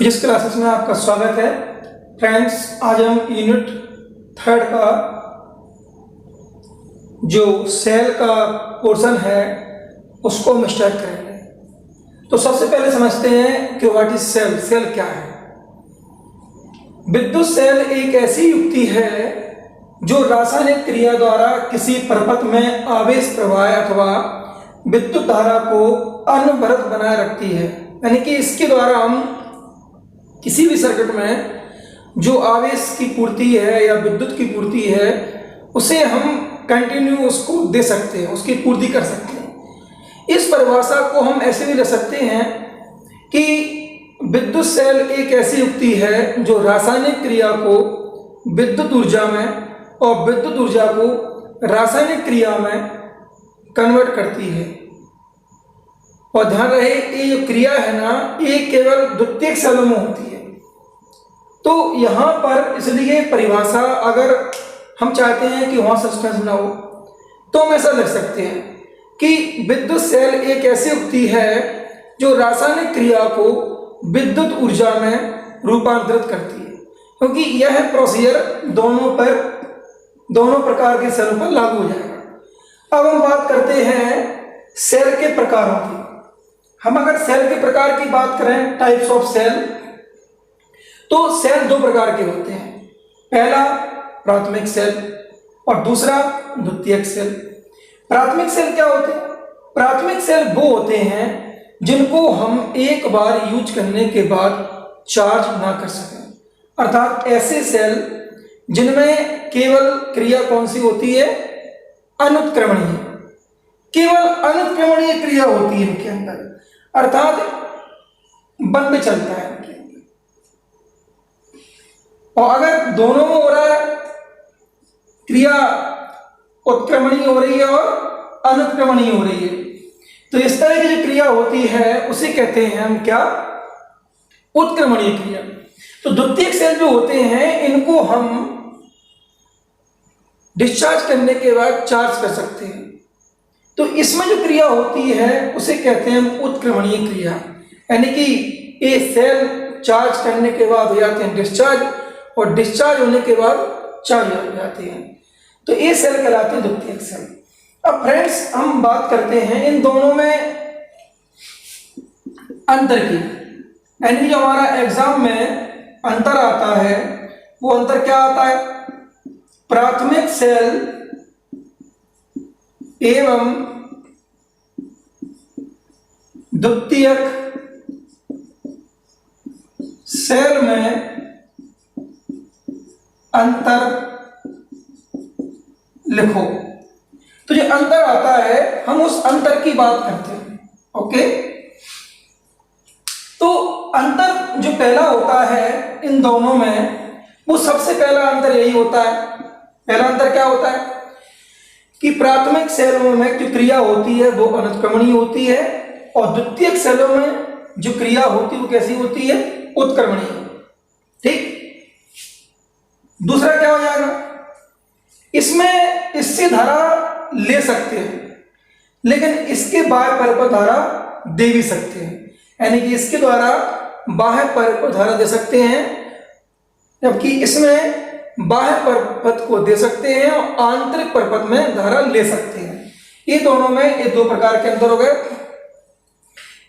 Physics classes में आपका स्वागत है। फ्रेंड्स, आज हम यूनिट 3 का जो सेल का पोर्शन है उसको हम स्टार्ट करेंगे। तो सबसे पहले समझते हैं कि व्हाट इज सेल। सेल क्या है? विद्युत सेल एक ऐसी युक्ति है जो रासायनिक क्रिया द्वारा किसी परपथ में आवेश प्रवाह अथवा विद्युत धारा को अनवरत बनाए रखती है। यानी कि इसके द्वारा हम किसी भी सर्किट में जो आवेश की पूर्ति है या विद्युत की पूर्ति है उसे हम कंटिन्यू उसको दे सकते हैं, उसकी पूर्ति कर सकते हैं। इस परिभाषा को हम ऐसे भी ले सकते हैं कि विद्युत सेल एक ऐसी युक्ति है जो रासायनिक क्रिया को विद्युत ऊर्जा में और विद्युत ऊर्जा को रासायनिक क्रिया में कन्वर्ट करती है। और ध्यान रहे, ये जो क्रिया है ना, ये केवल द्वितीयक सेलों में होती है। तो यहाँ पर इसलिए परिभाषा अगर हम चाहते हैं कि वहाँ सस्पेंस ना हो तो हम ऐसा लिख सकते हैं कि विद्युत सेल एक ऐसी युक्ति है जो रासायनिक क्रिया को विद्युत ऊर्जा में रूपांतरित करती है, क्योंकि यह प्रोसीजर दोनों प्रकार के सेलों पर लागू हो जाएगा। अब हम बात करते हैं सेल के प्रकारों की। हम अगर सेल के प्रकार की बात करें, टाइप्स ऑफ सेल, तो सेल दो प्रकार के होते हैं। पहला प्राथमिक सेल और दूसरा द्वितीयक सेल। प्राथमिक सेल क्या होते हैं? प्राथमिक सेल वो होते हैं जिनको हम एक बार यूज करने के बाद चार्ज ना कर सकें, अर्थात ऐसे सेल जिनमें केवल क्रिया कौन सी होती है? अनुत्क्रमणीय। केवल अनुत्क्रमणीय क्रिया होती है इनके अंदर, अर्थात बंद में चलता है इनके अंदर। और अगर दोनों में हो रहा है, क्रिया उत्क्रमणीय हो रही है और अनुत्क्रमणीय हो रही है, तो इस तरह की जो क्रिया होती है उसे कहते हैं हम क्या? उत्क्रमणीय क्रिया। तो द्वितीयक सेल जो होते हैं इनको हम डिस्चार्ज करने के बाद चार्ज कर सकते हैं। तो इसमें जो क्रिया होती है उसे कहते हैं उत्क्रमणीय क्रिया। यानी कि ये सेल चार्ज करने के बाद हो जाते हैं डिस्चार्ज, और डिस्चार्ज होने के बाद चार्ज हो जाते हैं। तो ये सेल कहलाते हैं द्वितीयक सेल। अब फ्रेंड्स, हम बात करते हैं इन दोनों में अंतर की। यानी जो हमारा एग्जाम में अंतर आता है वो अंतर क्या आता है? प्राथमिक सेल एवं द्वितीयक सेल में अंतर लिखो। तो जो अंतर आता है हम उस अंतर की बात करते हैं। ओके, तो अंतर जो पहला होता है इन दोनों में, वो सबसे पहला अंतर यही होता है। पहला अंतर क्या होता है कि प्राथमिक सेलों में जो क्रिया होती है वो अनुत्क्रमणीय होती है, और द्वितीयक सेलों में जो क्रिया होती है वो कैसी होती है? उत्क्रमणीय। ठीक। दूसरा क्या हो जाएगा? इसमें इससे धारा ले सकते हैं, लेकिन इसके बाह्य परपथ धारा दे भी सकते हैं। यानी कि इसके द्वारा बाह्य परपथ धारा दे सकते हैं, जबकि इसमें बाह्य परपथ को दे सकते हैं और आंतरिक परपथ में धारा ले सकते हैं। ये दोनों में ये दो प्रकार के अंतर हो गए।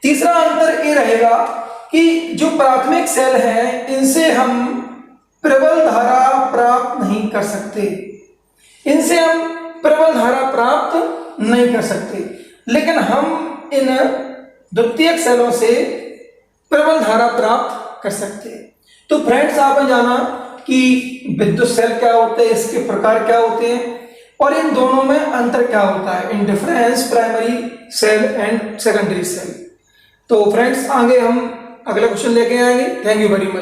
तीसरा अंतर ये रहेगा कि जो प्राथमिक सेल है इनसे हम प्रबल धारा प्राप्त नहीं कर सकते। इनसे हम प्रबल धारा प्राप्त नहीं कर सकते, लेकिन हम इन द्वितीयक सेलों से प्रबल धारा प्राप्त कर सकते हैं। तो फ्रेंड्स, आपने जाना कि विद्युत सेल क्या होते हैं, इसके प्रकार क्या होते हैं, और इन दोनों में अंतर क्या होता है in difference primary cell and secondary cell. तो फ्रेंड्स, आगे हम अगला क्वेश्चन लेके आएंगे। Thank you very much.